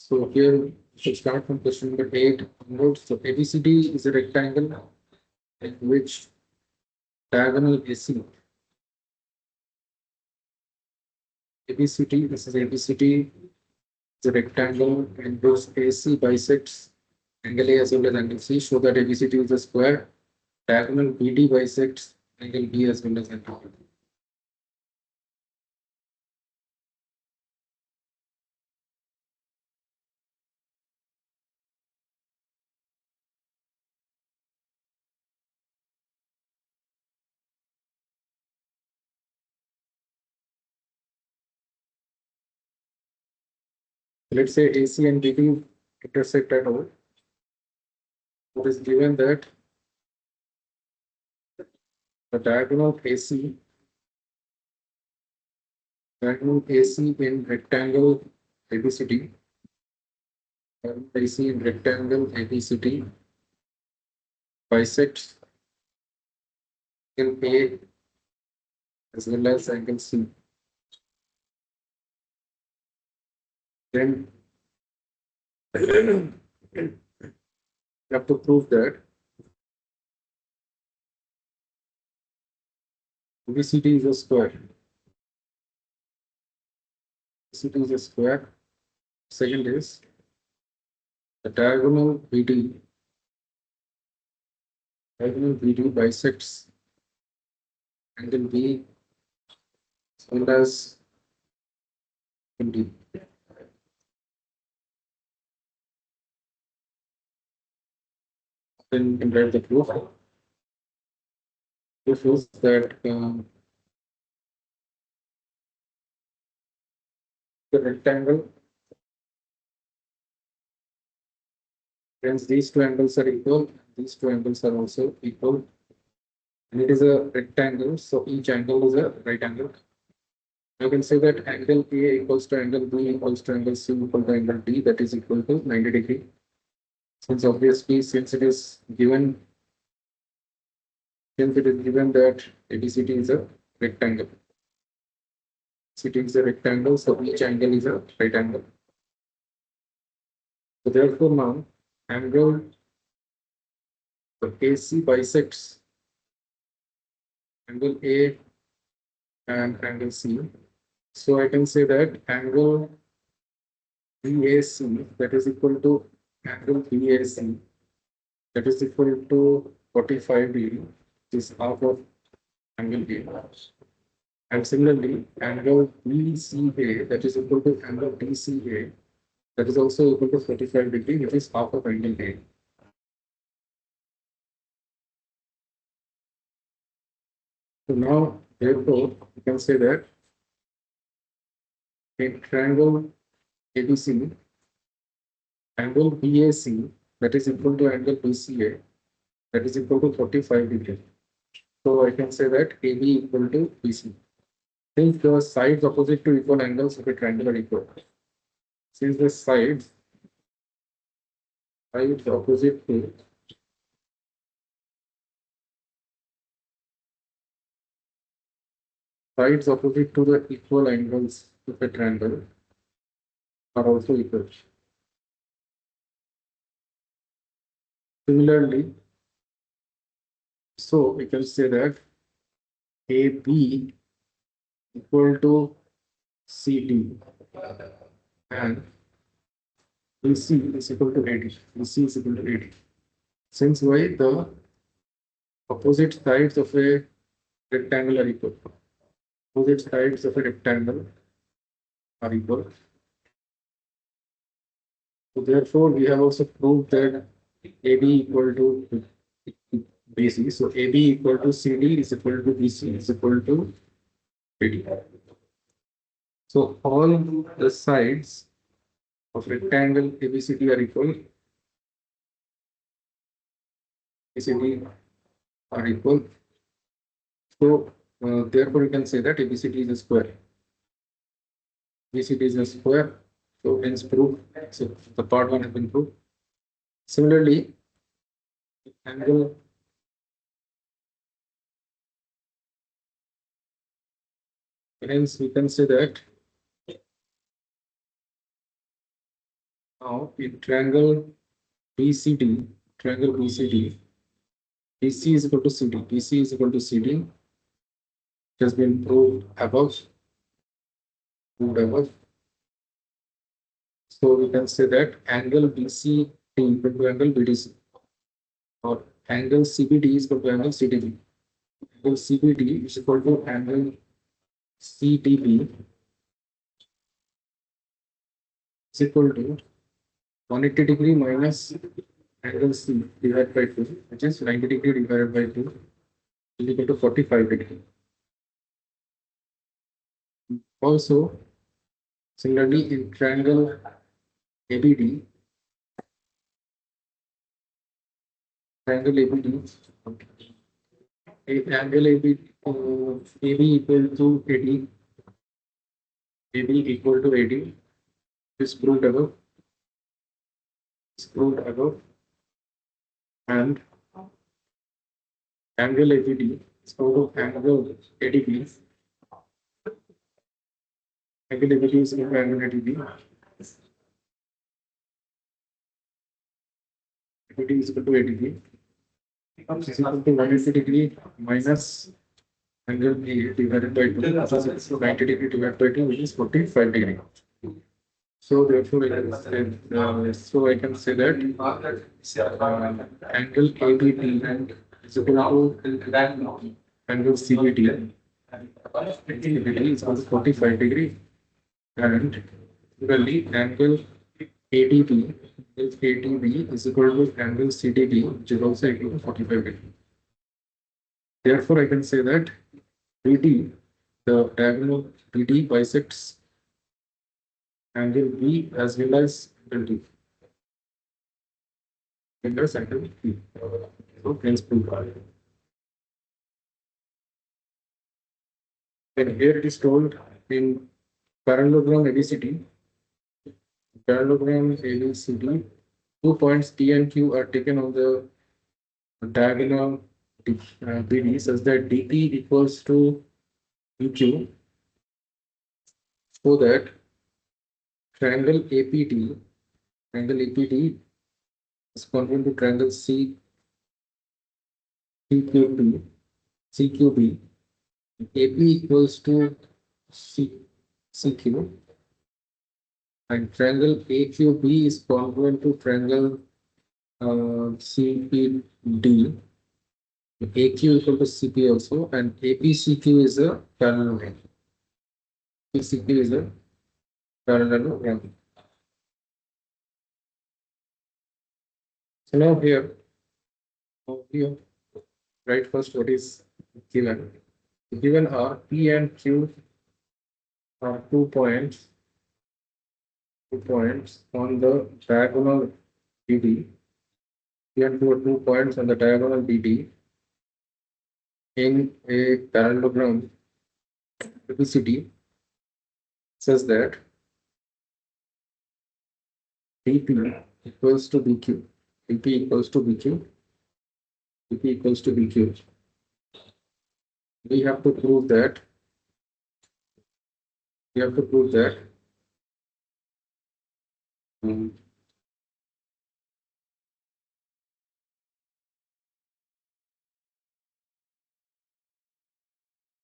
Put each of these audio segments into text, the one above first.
So here we should start from question number 8 onwards. So ABCD is a rectangle in which diagonal AC. ABCD, this is ABCD, is a rectangle in which AC bisects angle A as well as angle C. Show that ABCD is a square. Diagonal BD bisects angle B as well as angle B. Let's say AC and BD intersect at O. It is given that the diagonal AC in rectangle ABCD, AC in rectangle ABCD bisects angle A as well as angle C. Then you have to prove that ABCD is a square. ABCD is a square. Second is the diagonal BD bisects angle B as well as D. Then you can write the proof. Proof is that the rectangle, hence these two angles are equal, these two angles are also equal, and it is a rectangle, so each angle is a right angle. You can say that angle A equals to angle B equals to angle C equal to angle D, that is equal to 90 degree. Since obviously, since it is given that ABCD is a rectangle. It is a rectangle, so each angle is a right angle. So therefore now angle AC bisects angle A and angle C. So I can say that angle BAC, that is equal to angle BAC, that is equal to 45 degree, which is half of angle A. And similarly, angle BCA, that is equal to angle DCA, that is also equal to 45 degree, which is half of angle A. So now, therefore, you can say that in triangle ABC, angle BAC, that is equal to angle BCA, that is equal to 45 degree. So I can say that AB equal to BC. Since the sides opposite to equal angles of a triangle are equal, since the sides opposite to the equal angles of a triangle are also equal. Similarly, so we can say that AB equal to CD and BC is equal to AD. BC is equal to AD. Since why the opposite sides of a rectangle are equal. Opposite sides of a rectangle are equal. So therefore, we have also proved that AB equal to BC. So AB equal to CD is equal to BC is equal to AD. So all the sides of rectangle ABCD are equal. ABCD are equal. So therefore, you can say that ABCD is a square. ABCD is a square. So hence proof. So the part one has been proved. Similarly, angle hence we can say that Now in triangle BCD, BC is equal to CD. BC is equal to CD. It has been proved above. So we can say that angle BC equal to angle BDC, or angle CBD is equal to angle CDB. Angle CBD is equal to angle CDB is equal to 180 degree minus angle C divided by 2, which is 90 degree divided by 2 is equal to 45 degree. Also, similarly in triangle ABD, angle ABD AB equal to 80, AB equal to 80 is proved above. And angle ABD is equal to angle ADB. Angle ABD is equal to angle ADB. ABD is equal to ADB. Is equal to 180 degree minus angle A divided by 2, which is 90 degree divided by 2, which is 45 degree. So therefore, I can say that angle ABD is equal to angle CBD. CBD is equal to 45 degree, and similarly angle ADB is equal to angle CDB, which is also equal to 45 degree. Therefore, I can say that BD, the diagonal BD bisects angle B as well as angle D. Angle B. So hence proof. And here it is told in parallelogram ABCD. Parallelogram ABCD, 2 points T and Q are taken on the diagonal BD such that DP equals to PQ, so that triangle APD is congruent to triangle CQB. AP equals to CQ, and triangle AQB is congruent to triangle CPD. AQ equal to CP also, and APCQ is a parallelogram. APCQ is a parallelogram. So now here, write first what is given. Given are P and Q are 2 points on the diagonal BD. P and Q are 2 points on the diagonal BD in a parallelogram ABCD, says that DP equals to BQ. DP equals to BQ. DP equals to BQ. We have to prove that.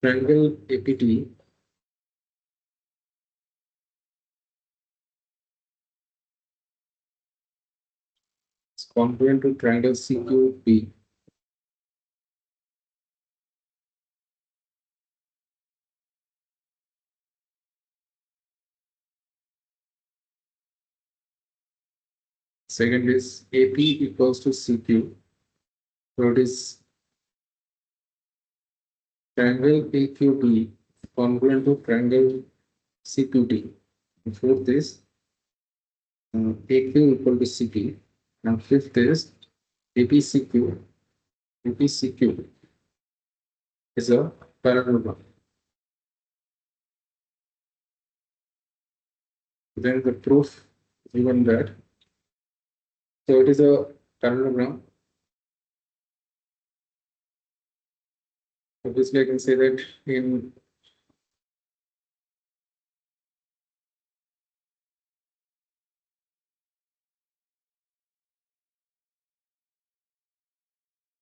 Triangle APT is congruent to triangle CQB. Second is AP equals to CQ. Third is triangle AQB congruent to triangle CQD. And fourth is AQ equal to CP. And fifth is APCQ. APCQ is a parallelogram. Then the proof given that. So it is a parallelogram. Obviously, I can say that in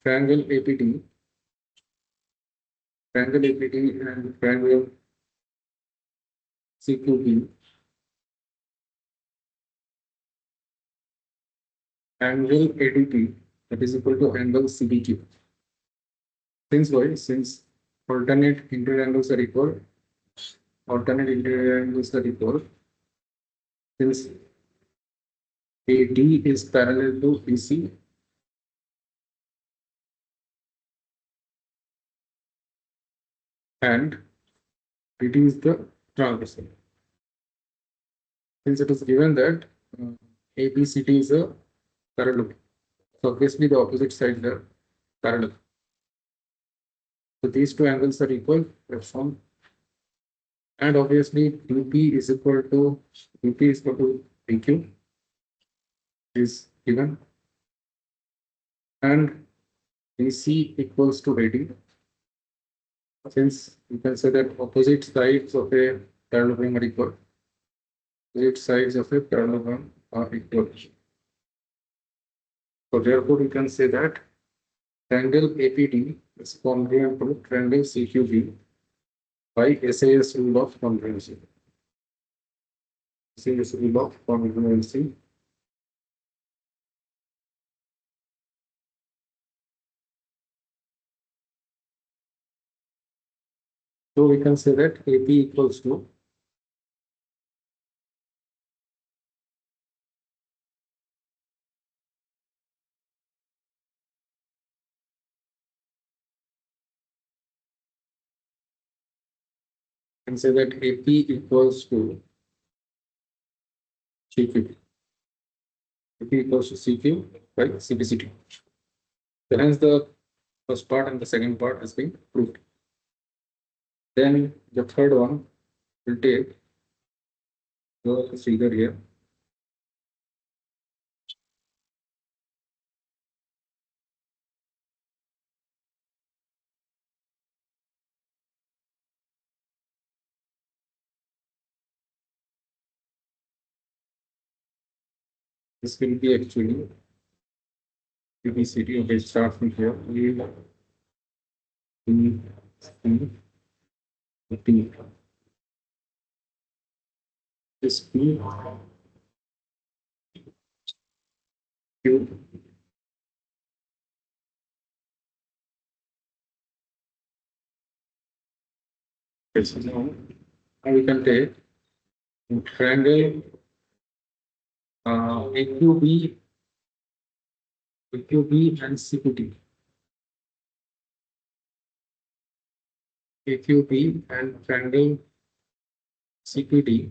triangle APT, and triangle CQB, angle ADP, that is equal to angle CDQ. Since why? Since alternate interior angles are equal, since AD is parallel to BC, and it is the transversal. Since it is given that ABCD is a parallel, so obviously the opposite sides are parallel. So these two angles are equal, from, and obviously DP is equal to PQ is given, and BC equals to AD. Since you can say that opposite sides of a parallelogram are equal, are equal. So therefore, you can say that triangle APD is congruent to triangle CQB by SAS rule of congruency. SAS rule of congruency. So we can say that AP equals to AP equals to CQ. AP equals to CQ by CBCT. So hence the first part and the second part has been proved. Then the third one will take the figure here. This will be actually CBCT. Okay, start from here. T. This P Q. Yes, now we can take triangle AQB and CPT. AQB and triangle CPT.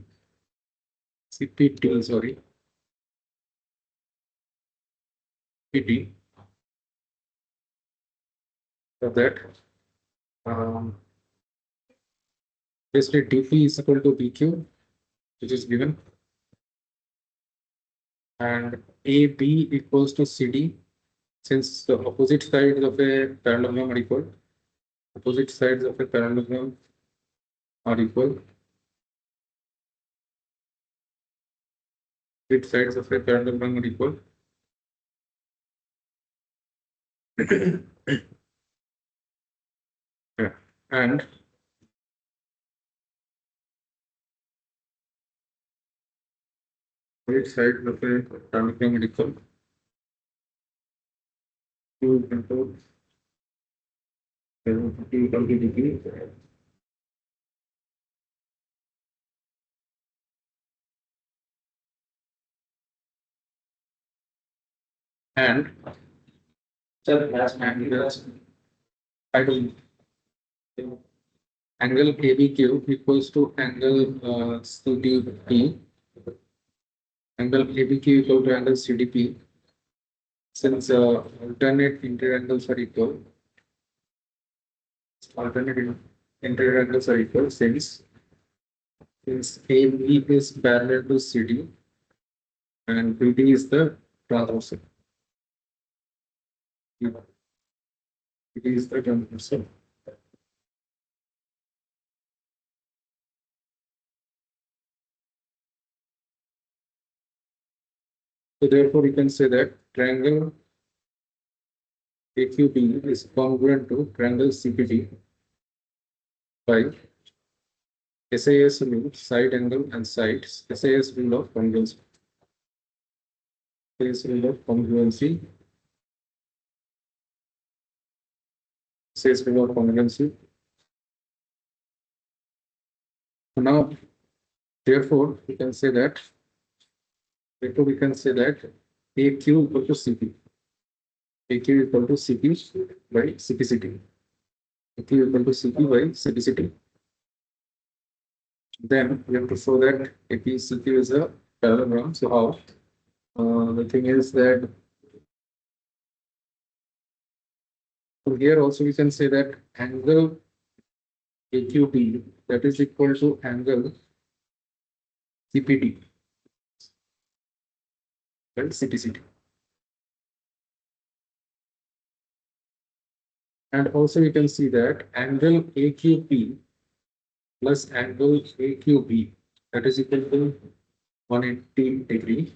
Sorry. PT. So that basically DP is equal to PQ, which is given, and AB equals to CD. Since the opposite sides of a parallelogram are equal, opposite sides of a parallelogram are equal. Opposite sides of a parallelogram are equal. Yeah. And opposite sides of a parallelogram are equal. Q into T. And angle ABQ equals to angle CDP. Angle ABQ equal to angle CDP. Since alternate interior angles are equal, since AB is parallel to CD and BD is the transversal. BD is the transversal. So therefore, we can say that triangle AQB is congruent to triangle CPT by SAS rule, side angle and sides, SAS rule of congruency. SAS rule of congruency. SAS rule of congruency. Now, therefore, we can say that AQ equal to CP. AQ equal to CP by CPCT. AQ equal to CP by CPCT. Then we have to show that APCQ is a parallelogram. So how? The thing is that here also we can say that angle AQB that is equal to angle CPT and CPCT. And also you can see that angle AQP plus angle AQB that is equal to 180 degree,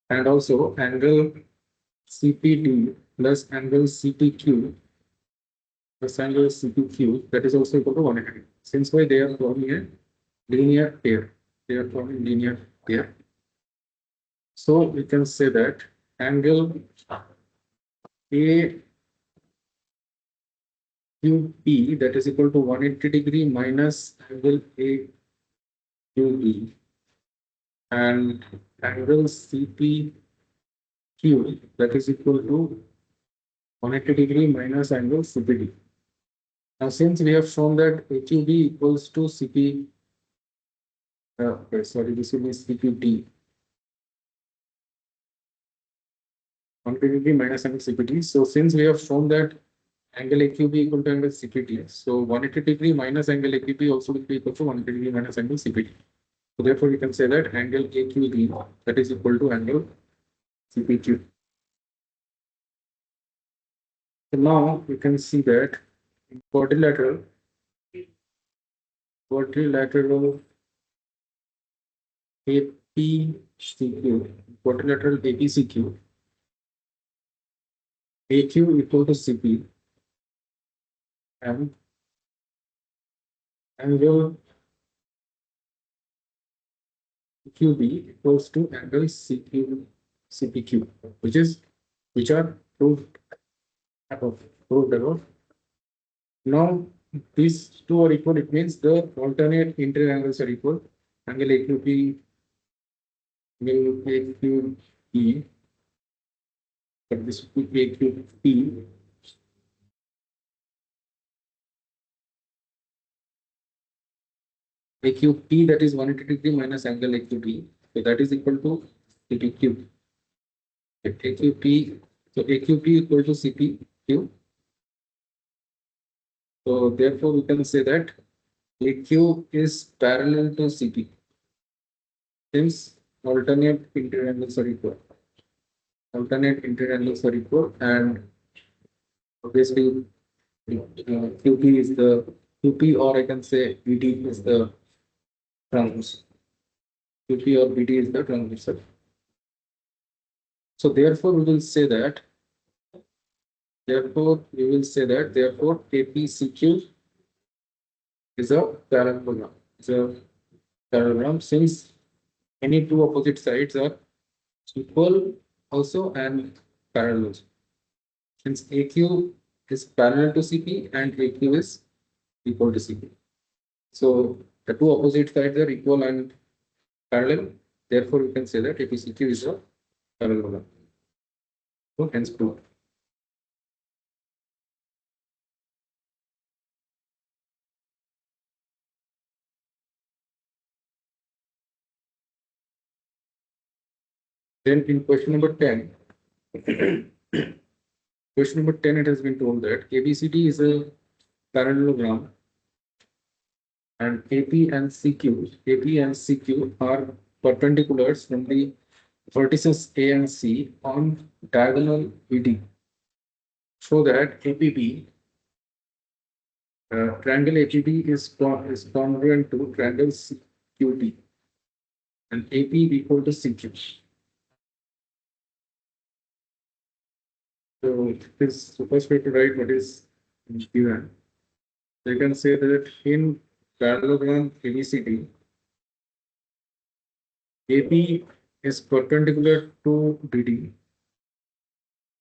and also angle CPT plus angle CPQ plus angle CPQ that is also equal to 180 degree. Since why they are forming a linear pair, they are forming linear pair. So we can say that angle AQP that is equal to 180 degree minus angle AQB, and angle CPQ that is equal to 180 degree minus angle CPD. Now, since we have shown that AQB equals to CP, this will be CPD. 180 degree minus angle CPD. So, since we have shown that angle AQB equal to angle CPT, so 180 degree minus angle AQB also will be equal to 180 degree minus angle CPT. So, therefore, we can say that angle AQB that is equal to angle CPQ. So now we can see that in quadrilateral APCQ, quadrilateral APCQ, AQ equal to CP and angle QB equals to angle CPQ, which are proved above. Now these two are equal. It means the alternate interior angles are equal. Angle AQP, angle AQE, but this would be AQP. AQP that is 180 degree minus angle AQB, so that is equal to CPQ. AQP, so AQP equal to CPQ. So therefore we can say that AQ is parallel to CP since alternate interior angles are equal. Alternate interior angles are equal, and obviously QP is the QP, or I can say BD is the transversal. QP or BD is the transversal. So therefore we will say that APCQ is a parallelogram. It's a parallelogram since any two opposite sides are equal also and parallel. Since AQ is parallel to CP and AQ is equal to CP. So the two opposite sides are equal and parallel. Therefore, we can say that APCQ is a parallelogram. So hence proved. Then in question number 10, question number 10, it has been told that ABCD is a parallelogram and AP and CQ are perpendiculars from the vertices A and C on diagonal BD. So that APB, triangle APB is congruent to triangle CQT and AP equal to CQ. So this the first way to write what is given. You can say that in parallelogram ABCD, AB is perpendicular to BD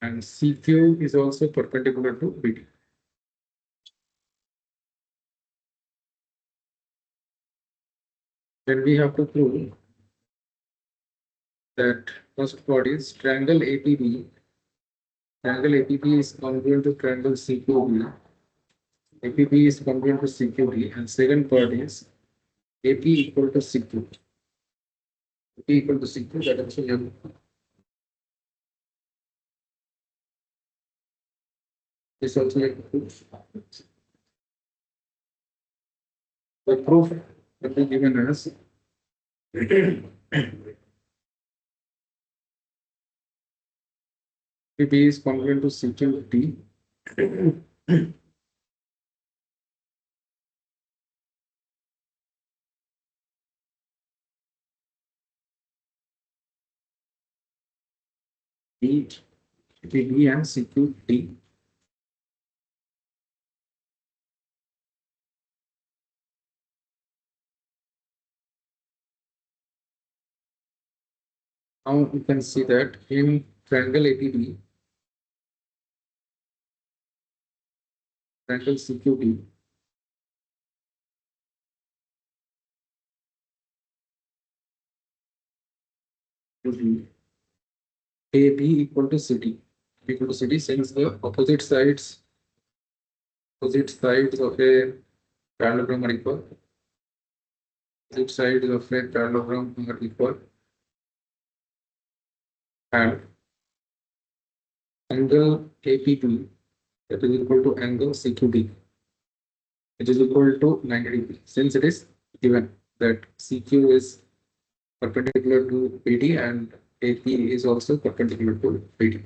and CQ is also perpendicular to BD. Then we have to prove that first part is triangle APB. Triangle APB is congruent to triangle CQB. APB is congruent to CQB, and second part is AP equal to CQ. AP equal to CQ, that also you have. This also you have to prove. The proof will be given as PP is congruent to CQD. D, PB and CQD. Now you can see that in triangle APB, triangle CQD, AB equal to CD. Equal to CD since the opposite sides of a parallelogram are equal. Opposite sides of a parallelogram are equal. And angle APB that is equal to angle CQD, which is equal to 90 degrees. Since it is given that CQ is perpendicular to BD and AP is also perpendicular to BD.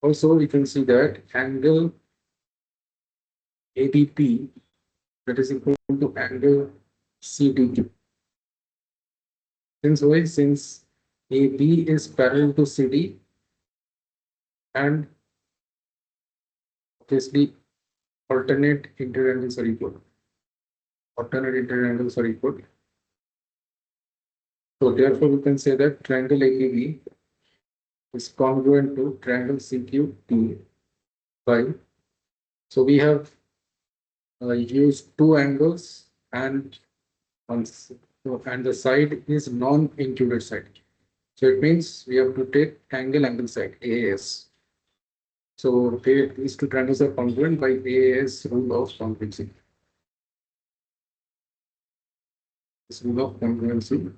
Also, we can see that angle ABP that is equal to angle CDQ. Since why? Since AB is parallel to CD and obviously alternate interior angles are equal. Alternate interior angles are equal. So therefore, we can say that triangle APB is congruent to triangle CQD by. So we have used two angles and the side is non-included side. So it means we have to take angle side AAS. So these two triangles are congruent by AAS rule of congruency. This rule of congruency.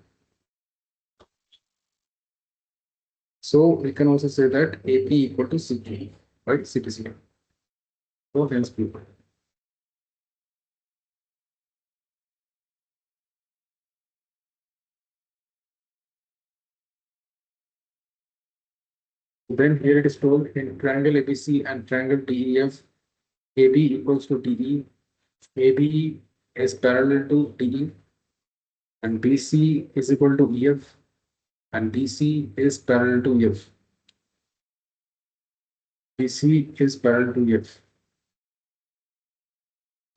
So we can also say that AP equal to CQ, right? CTC. So hence proof. Then here it is told in triangle ABC and triangle DEF, AB equals to DE, AB is parallel to DE, and BC is equal to EF, and BC is parallel to EF. BC is parallel to EF.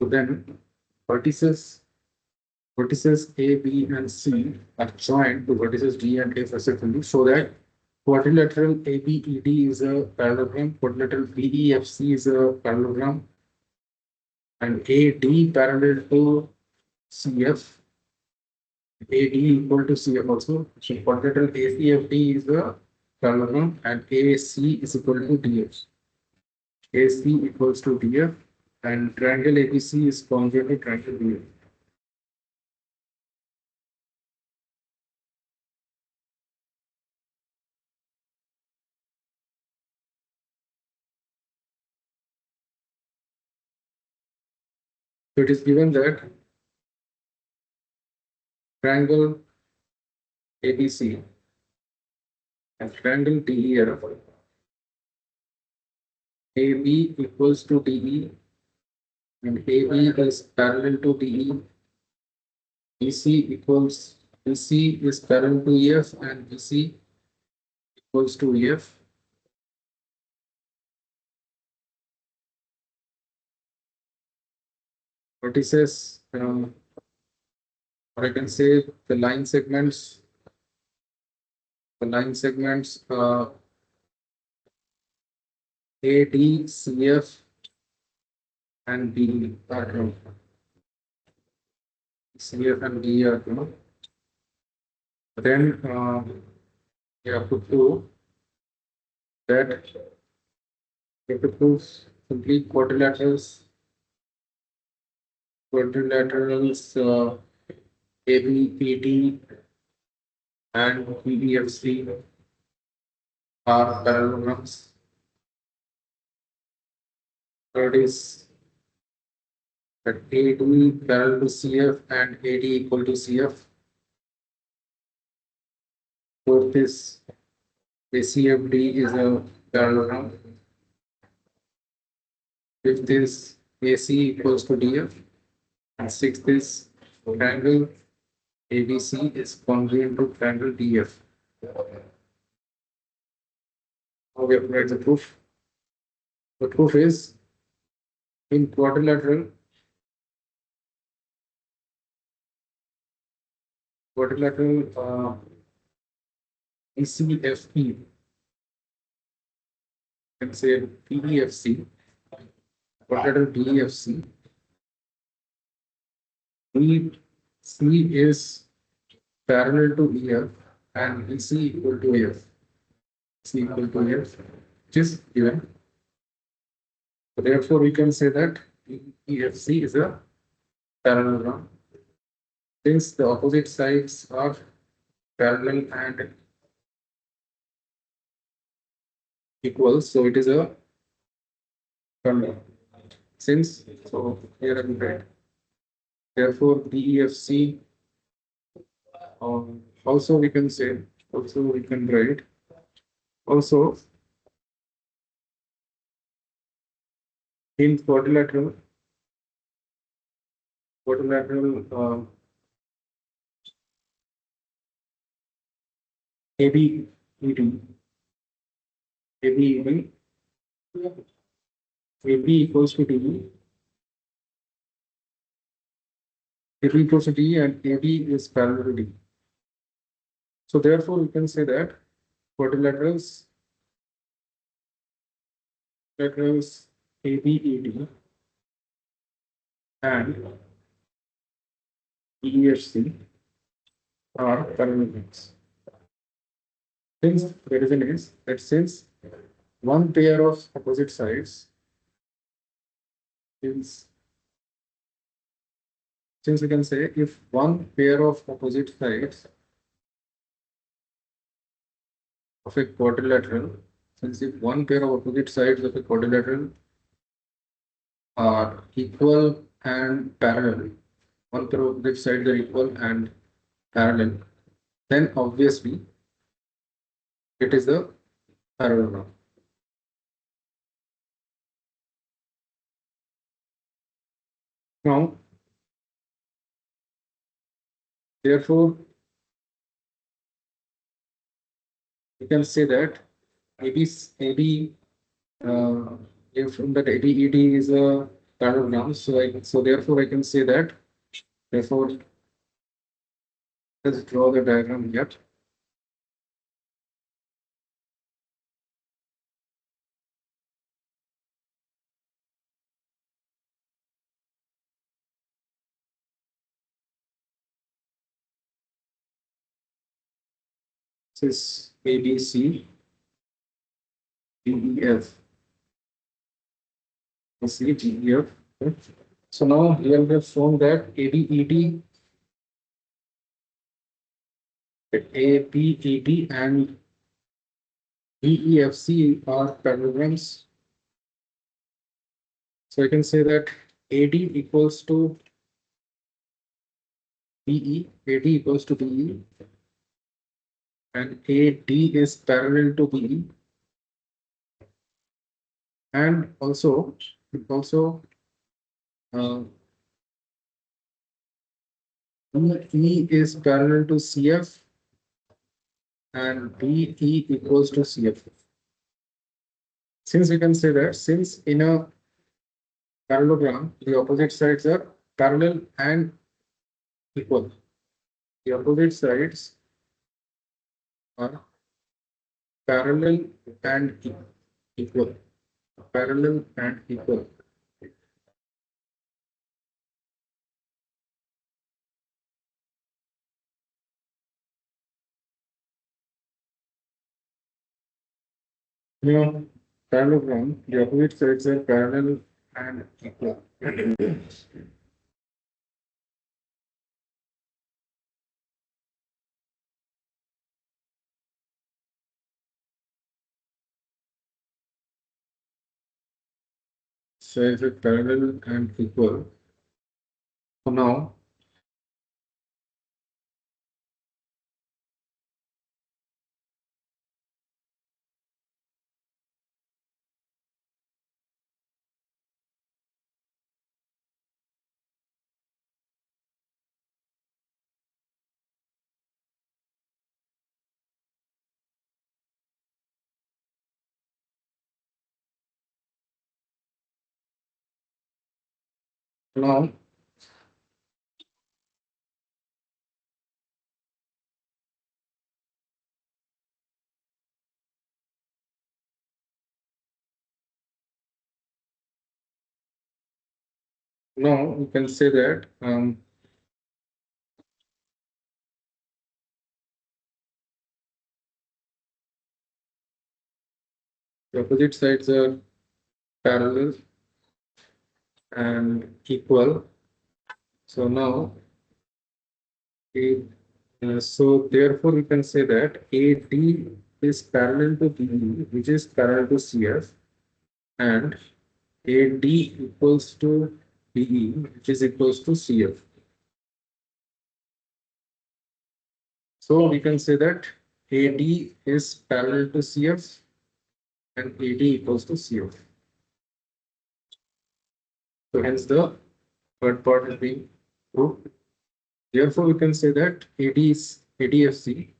So then vertices A, B, and C are joined to vertices D and F respectively, so that quadrilateral ABED is a parallelogram, quadrilateral BEFC is a parallelogram, and AD parallel to CF, AD equal to CF also. So quadrilateral ACFD is a parallelogram, and AC is equal to DF. AC equals to DF, and triangle ABC is congruent to triangle DF. So it is given that triangle ABC and triangle DEF, AB equals to DE, and AB is parallel to DE, BC equals BC is parallel to EF and BC equals to EF. Vertices, or I can say the line segments, AD, CF, and B are known. CF and B are known. Then you have to prove that you have to prove simply quadrilaterals, AB, PD, and PDFC are parallelograms. Third is that AD parallel to CF and AD equal to CF. Fourth is ACFD is a parallelogram. Fifth is AC equals to DF. And sixth is triangle ABC is congruent to triangle DF. Now we have to write the proof. The proof is in quadrilateral ECFE, can say PEFC, quadrilateral DEFC. C is parallel to EF and EC equal to F. C equal to F, which is given. So therefore, we can say that EFC is a parallelogram. Since the opposite sides are parallel and equal, so it is a parallel. Since, so here I will write. Therefore, DEFC, also we can say, also we can write, also in quadrilateral AB, ED, AB equals to DE. AB equals to D and AB is parallel to D. So therefore, we can say that quadrilaterals ABED and EFC are parallelograms. Since the reason is that since one pair of opposite sides since we can say if one pair of opposite sides of a quadrilateral, since if one pair of opposite sides of a quadrilateral are equal and parallel, one pair of opposite sides are equal and parallel, then obviously it is a parallelogram. Now, therefore, we can say that AB if from that ABED is a parallelogram, so therefore I can say that, therefore let's draw the diagram here. This is ABC, DEF, AC, DEF. Okay. So now here we have shown that ABED and DEFC are parallelograms. So I can say that AD equals to BE, AD equals to BE, and AD is parallel to BE, and also BE is parallel to CF and BE equals to CF. Since we can say that since in a parallelogram, the opposite sides are parallel and equal. The opposite sides are parallel and equal. Parallel and equal. Now, parallelogram, the opposite sides are parallel and equal. Sides are parallel and equal. So now, now we can say that the opposite sides are parallel and equal. So now, so therefore we can say that AD is parallel to BE, which is parallel to CF, and AD equals to BE, which is equals to CF. So we can say that AD is parallel to CF and AD equals to CF. So hence the third part is being proved. Therefore, we can say that AD is ADFC,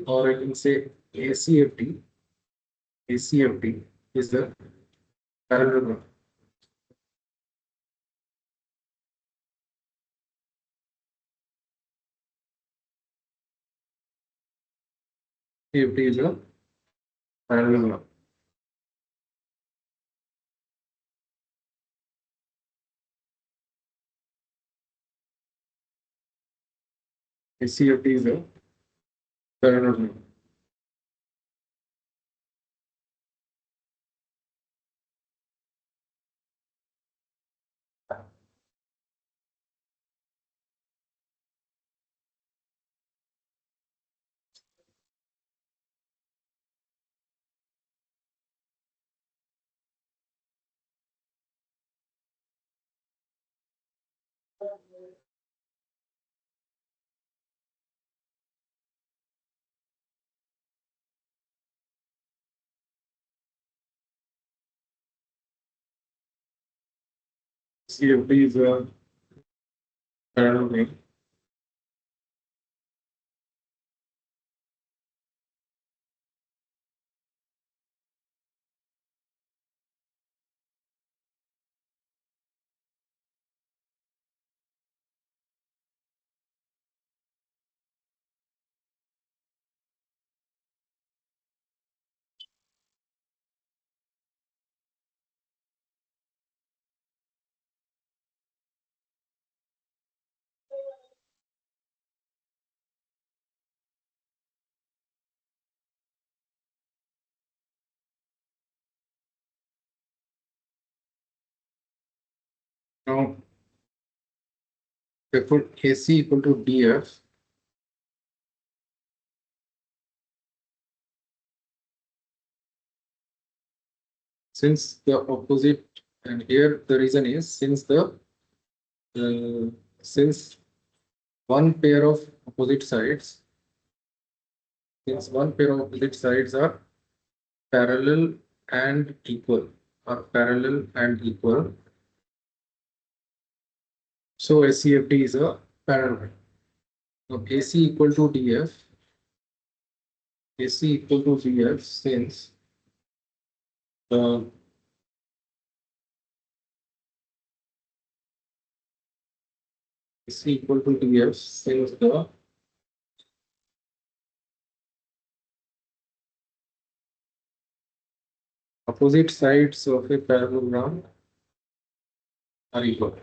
or I can say ACFT. ACFT is the parallelogram. ACFT is a parallelogram. ACFT is a parallelogram. CFT is a parallelogram. Now, therefore, AC equal to DF. Since the opposite, and here the reason is since one pair of opposite sides, are parallel and equal, So SCFD is a parallel. Now AC equal to DF, AC equal to DF since the AC equal to DF since the opposite sides of a parallelogram are equal.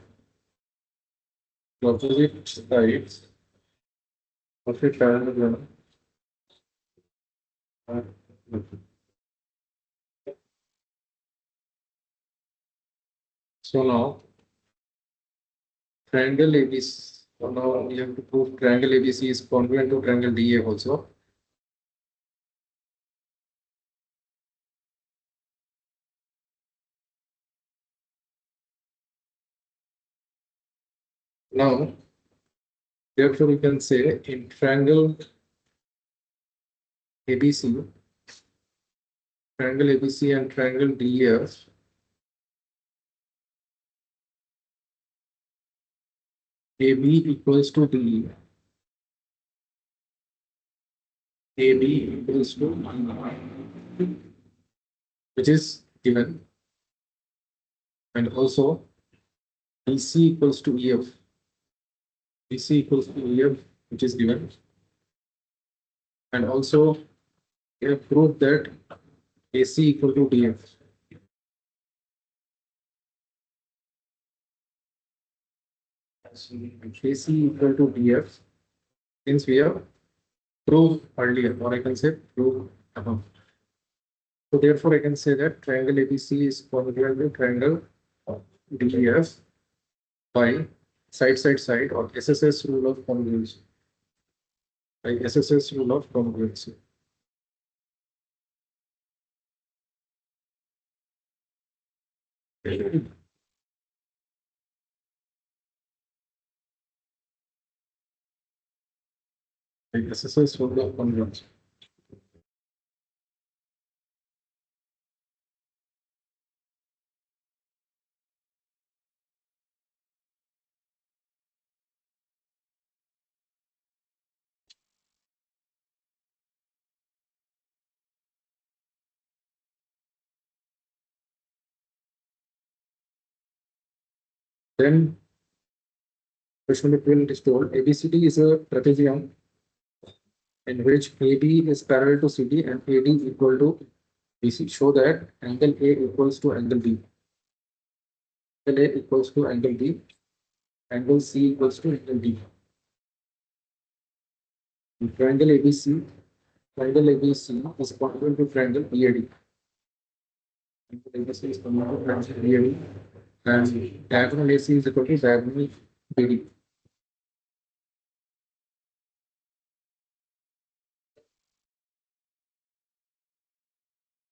The opposite sides of a parallelogram are equal. So now triangle ABC. So now we have to prove triangle ABC is congruent to triangle DA also. Now, therefore, we can say in triangle ABC, triangle ABC and triangle DEF, AB equals to DE. AB equals to which is given, and also DC equals to EF. DC equals to EF, which is given, and also we have proved that AC equal to DF. AC equal to DF, since we have proved earlier, or I can say proved above. So therefore, I can say that triangle ABC is congruent to triangle DEF by side or SSS rule of congruency. By SSS rule of congruency. By SSS rule of congruency. Then question number 12 is told ABCD is a trapezium in which AB is parallel to CD and AD equal to BC. Show that angle A equals to angle B. Angle A equals to angle B. Angle C equals to angle D. In triangle ABC is congruent to triangle BAD. Triangle ABC is congruent to triangle BAD. And diagonal AC is equal to diagonal BD.